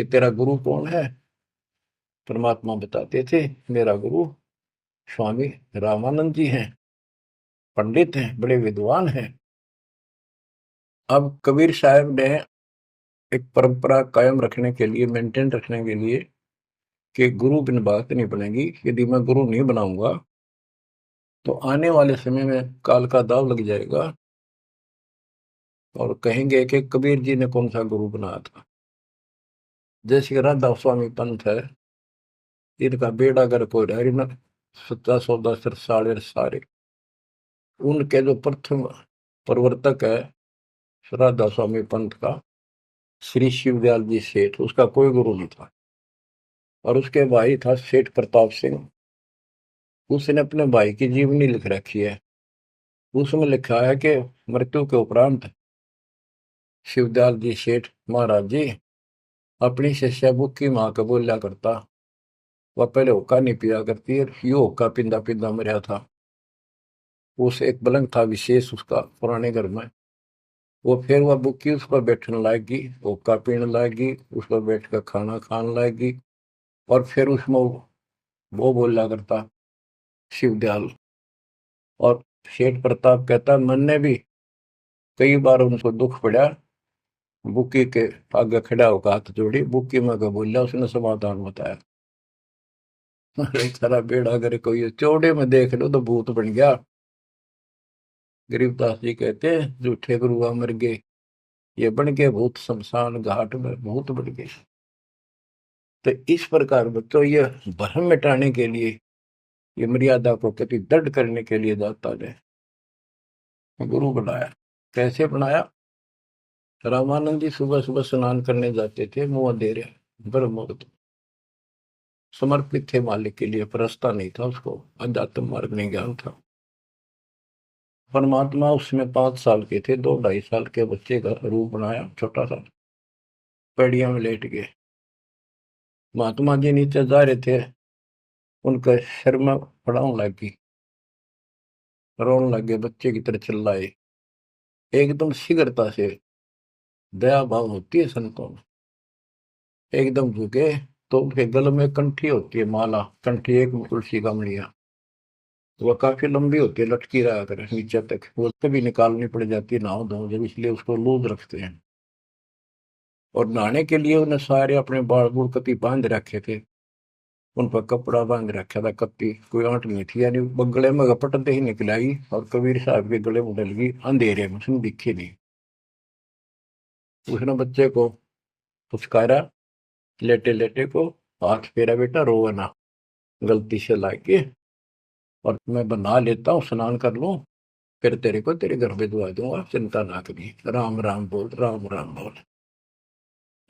कि तेरा गुरु कौन है? परमात्मा बताते थे, मेरा गुरु स्वामी रामानंद जी हैं, पंडित हैं, बड़े विद्वान हैं। अब कबीर साहब ने एक परंपरा कायम रखने के लिए, मेंटेन रखने के लिए, कि गुरु बिन बात नहीं बनेगी, यदि मैं गुरु नहीं बनाऊंगा तो आने वाले समय में काल का दाव लग जाएगा और कहेंगे कि कबीर जी ने कौन सा गुरु बनाया था। जैसे राधा स्वामी पंथ है, इनका बेड़ा गर्क हो रहा है, सच्चा सौदा सिर साड़े सारे। उनके जो प्रथम प्रवर्तक है राधा स्वामी पंथ का, श्री शिवदयाल जी सेठ, उसका कोई गुरु नहीं था। और उसके भाई था सेठ प्रताप सिंह। उसने अपने भाई की जीवनी लिख रखी है। उसमें लिखा है कि मृत्यु के उपरांत शिवदयाल जी सेठ महाराज जी अपनी शिष्या बुक्की माँ को बोला करता। वह पहले हुक्का नहीं पिया करती है, यो हुक्का पिंदा पिंदा मरा था। उस एक पलंग था विशेष उसका पुराने घर में, वो फिर वह बुक्की उस पर बैठने लाएगी, हुक्का पीने लाएगी, उस पर बैठ कर खाना खाने लाएगी। और फिर उसमें वो बोला करता शिवदयाल। और सेठ प्रताप कहता, मन ने भी कई बार उनको दुख पड़ा, बुक्की के आगे खड़ा होकर हाथ जोड़ी, बुक्की में का बोला, उसने समाधान बताया। अरे सारा बेड़ा अगर कोई चौड़े में देख लो तो भूत बन गया। गरीबदास जी कहते हैं, झूठे गुरुआ मर गए, ये बन गए भूत, शमशान घाट में भूत बन गए। तो इस प्रकार बच्चों, ये भ्रम मिटाने के लिए, ये मर्यादा को कति दृढ़ करने के लिए दाता ने गुरु बनाया। कैसे बनाया? रामानंद जी सुबह सुबह स्नान करने जाते थे, मुंह अंधेरे, ब्रह्म मुहूर्त, समर्पित थे मालिक के लिए, परस्ता नहीं था उसको, अध्यात्म मार्ग नहीं ज्ञान था। परमात्मा उसमें 5 साल के थे, 2 ढाई साल के बच्चे का रूप बनाया, छोटा सा, पेड़िया में लेट गए। महात्मा जी नीचे जा रहे थे, उनका सिर में पड़ाव लगी, रोने लगे, बच्चे की तरह चिल्लाए। एकदम शीघ्रता से, दया भाव होती है संतों में, एकदम झुके तो उनके गले में कंठी होती है, माला कंठी, एक में तुलसी का मणिया, वह काफी लंबी होती है, लटकी रहा कर नीचे तक, वो कभी निकालनी पड़ जाती है नहाओ धो जब, इसलिए उसको लूज रखते हैं। और नहाने के लिए उन्हें सारे अपने बाल बूढ़ कति बांध रखे थे, उन पर कपड़ा बांध रखा था, कत्ती कोई आंट नहीं थी, यानी गले में गपटते ही निकल आई और कबीर साहब के गले में डल गई, अंधेरे में उसने दिखे नहीं। उसने बच्चे को पुचकारा, लेटे लेटे को, हाथ फेरा, बेटा रोवा ना, गलती से लाके, और मैं बना लेता हूँ, स्नान कर लूं, फिर तेरे को तेरे घर भिजवा दूंगा, चिंता ना करी, राम राम बोल, राम राम बोल,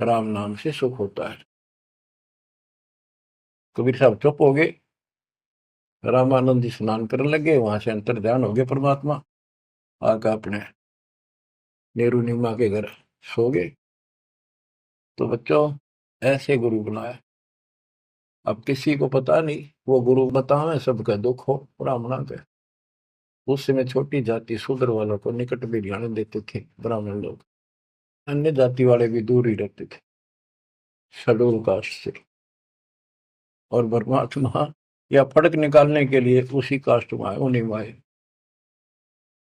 राम नाम से सुख होता है। कबीर साहब चुप हो गए। रामानंद जी स्नान करने लगे, वहां से अंतर ध्यान हो गए परमात्मा, आकर अपने नेहरू नीमा के घर सो गए। तो बच्चों, ऐसे गुरु बनाया। अब किसी को पता नहीं, वो गुरु बतावे सबका दुख हो, ब्राह्मणा के। उस समय छोटी जाति शूद्र वालों को निकट भी ध्यान देते थे ब्राह्मण लोग, अन्य जाति वाले भी दूर ही रहते थे शेड्यूल कास्ट से। और परमात्मा या फर्क निकालने के लिए उसी कास्ट में आए, उन्हीं में आए।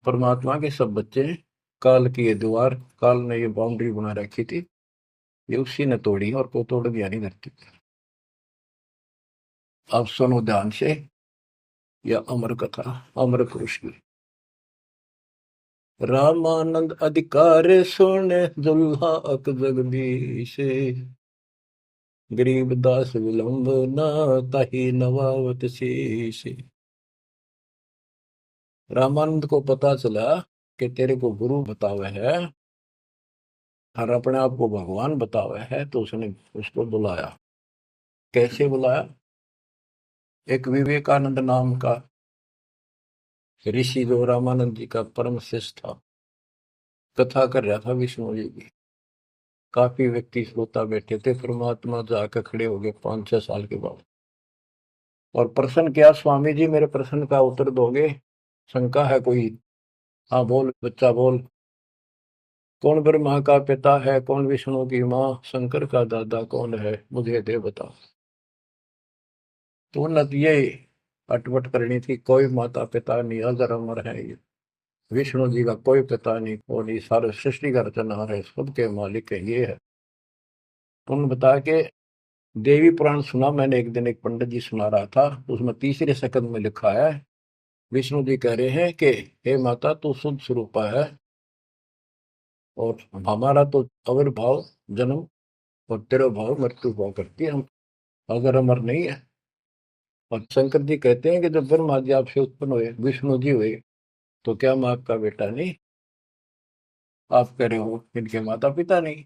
परमात्मा के सब बच्चे, काल की ये दीवार, काल ने ये बाउंड्री बना रखी थी, ये उसी ने तोड़ी, और को तोड़ दिया नहीं धरती। अब सुनो ध्यान से, यह अमर कथा, अमर पुरुष की। रामानंद अधिकार सुने, दुल्हा अक जगदीश, गरीब दास विलंब न, ताहि नवावत शीश। रामानंद को पता चला कि तेरे को गुरु बतावे है और अपने आप को भगवान बतावे है, तो उसने उसको बुलाया। कैसे बुलाया? एक विवेकानंद नाम का ऋषि, जो रामानंद जी का परम शिष्य था, कथा कर रहा था विष्णु जी की। काफी व्यक्ति श्रोता बैठे थे। परमात्मा जाकर खड़े हो गए 5-6 साल के बाद, और प्रश्न किया, स्वामी जी मेरे प्रश्न का उत्तर दोगे? शंका है कोई? हाँ बोल बच्चा बोल। कौन ब्रह्मा का पिता है, कौन विष्णु की माँ, शंकर का दादा कौन है, मुझे दे बता। तो उन्नत ये अटपट करनी थी, कोई माता पिता नहीं, अजर अमर है ये। विष्णु जी का कोई पिता नहीं, और ये सारे सृष्टि का रचनहार है, सबके मालिक है, ये है। तो उन्होंने बताया कि देवी पुराण सुना मैंने एक दिन, एक पंडित जी सुना रहा था, उसमें तीसरे सकंद में लिखा है, विष्णु जी कह रहे हैं कि हे माता तू शुद्ध स्वरूपा है, और हमारा तो आविर्भाव जन्म और तेरा भाव मृत्यु हुआ करती है, हम अगर अमर नहीं है। और शंकर जी कहते हैं कि जब ब्रह्मा जी आपसे उत्पन्न हुए, विष्णु जी हुए, तो क्या मैं आपका बेटा नहीं? आप कह रहे हो इनके माता पिता नहीं।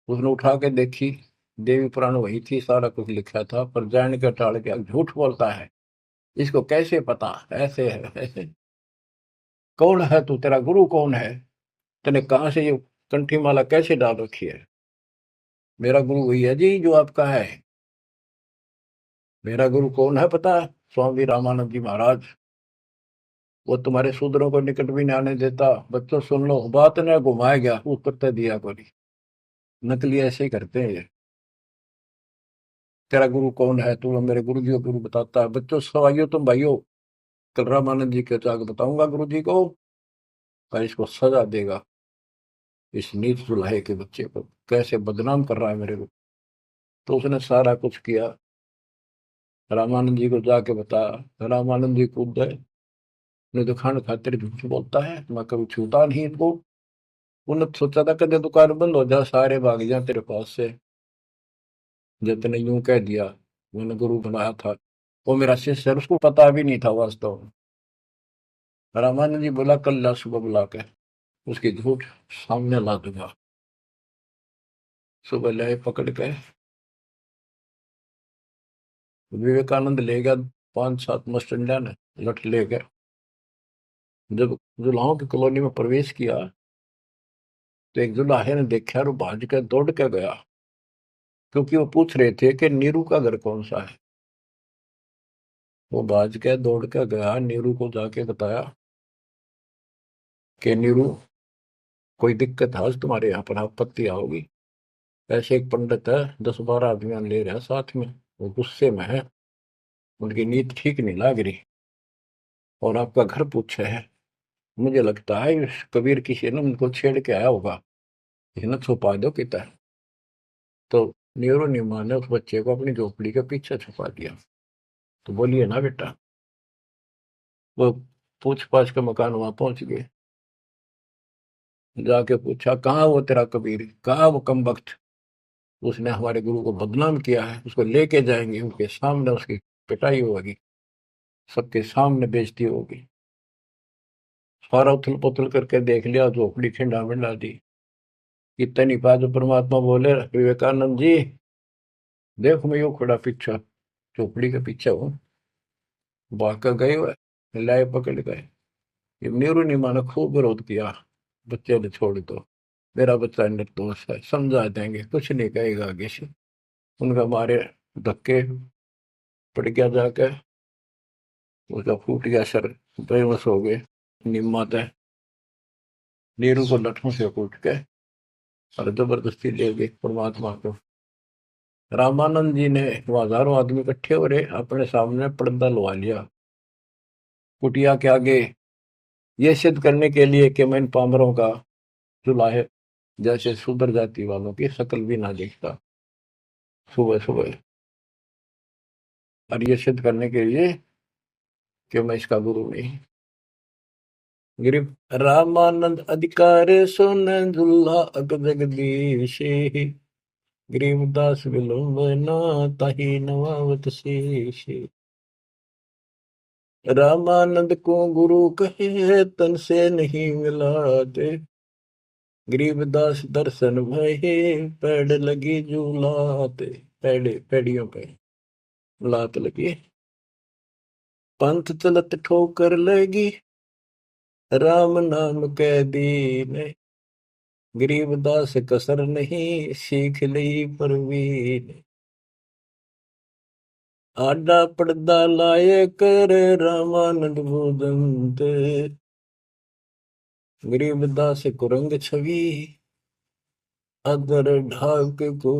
उसने उठा के देखी, देवी पुराण वही थी, सारा कुछ लिखा था, पर जान के टाल के झूठ बोलता है, इसको कैसे पता, ऐसे है ऐसे। कौन है तू, तेरा गुरु कौन है, तूने कहाँ से ये कंठी माला कैसे डाल रखी है? मेरा गुरु वही है जी जो आपका है। मेरा गुरु कौन है पता है? स्वामी रामानंद जी महाराज। वो तुम्हारे शूद्रों को निकट भी नहीं आने देता। बच्चों सुन लो, बात ने घुमाया गया, उत्तर तो दिया को नहीं। नकली ऐसे ही करते हैं ये। तेरा गुरु कौन है, तू मेरे गुरु जी को गुरु बताता है। बच्चों सवाइयो तुम भाइयों, कल रामानंद जी के जाकर बताऊंगा गुरु जी को, पर इसको सजा देगा, इस नीच दुल्हे के बच्चे को कैसे बदनाम कर रहा है मेरे को। तो उसने सारा कुछ किया, रामानंद जी को जाके बताया। रामानंद जी कूद गए, नहीं तो खान खातिर झूठ बोलता है, मैं कभी छूता नहीं इनको। उन्होंने सोचा था कदे दुकान बंद हो जा, सारे भाग जा तेरे पास से। जितने यूं कह दिया, मैंने गुरु बनाया था, वो मेरा शिष्य है, उसको पता भी नहीं था वास्तव में। रामानंद जी बोला कल ला सुबह बुला के, उसकी झूठ सामने ला दूंगा। सुबह ले पकड़ के विवेकानंद ले गया, 5-7 मस्टंडा ने लठ ले गए। जब जुलाहों की कॉलोनी में प्रवेश किया, तो एक जुलाहे ने देखा और वो भाज के दौड़ के गया, क्योंकि वो पूछ रहे थे कि नीरू का घर कौन सा है। वो भाज के दौड़ के गया, नीरू को जाके बताया कि नीरू, कोई दिक्कत है आज तुम्हारे यहाँ पर, आपत्ति आओगी? ऐसे एक पंडित है, 10-12 आदमी ले रहा है साथ में, वो गुस्से में है, उनकी नीयत ठीक नहीं लग रही, और आपका घर पूछे है। मुझे लगता है इस कबीर किसी ने उनको छेड़ के आया होगा, इसने छुपा दो कितना। तो नीरू नीमा ने उस बच्चे को अपनी झोपड़ी के पीछे छुपा दिया। तो बोलिए ना बेटा, वो पूछ पाछ के मकान वहां पहुंच गए, जाके पूछा कहाँ वो तेरा कबीर, कहाँ वो कम वक्त, उसने हमारे गुरु को बदनाम किया है, उसको लेके जाएंगे, उनके सामने उसकी पिटाई होगी, सबके सामने बेइज्जती होगी। सारा उथल पुथल करके देख लिया, झोपड़ी खिंडा मिंडा दी। इतनी बात जो परमात्मा बोले, विवेकानंद जी देखो मैं यूं खड़ा पीछा, झोपड़ी के पीछे हूँ, भाग कर गए हुए, लाए पकड़ गए। ये नीरू नीमा ने खूब विरोध किया, बच्चे ने छोड़ दो, मेरा बच्चा निर्दोष है, समझा देंगे, कुछ नहीं कहेगा आगे से। उनका मारे धक्के पड़ गया जाके, उसका फूट गया सर, बेहोश हो गए। निम्मा तय नीरू को लठों से कूट के और जबरदस्ती ले गए परमात्मा को। रामानंद जी ने, वो हजारों आदमी इकट्ठे हो रहे, अपने सामने पर्दा लगा लिया कुटिया के आगे, ये सिद्ध करने के लिए कि मैं इन पामरों का जुलाहे जैसे सुधर जाति वालों की शकल भी ना देखता सुबह सुबह, और ये सिद्ध करने के लिए कि मैं इसका गुरु नहीं। गिरिव रामानंद अधिकार सुन दुल्हा अग जगदीश, गरीबदास विलंबना ताहि नवावत शेष। रामानंद को गुरु कहे तन से नहीं मिला दे, गरीबदास दर्शन भये पैड़ लगी झूलाते। पैड़ियों पे लात लगी, पंथ चलत ठोकर लगी, राम नाम कै दीन, गरीबदास कसर नहीं सीख ली परवीन। आडा पड़दा लाए कर रामानंद भूदंत, गरीबदास कुरंग छवि, अदर ढाक को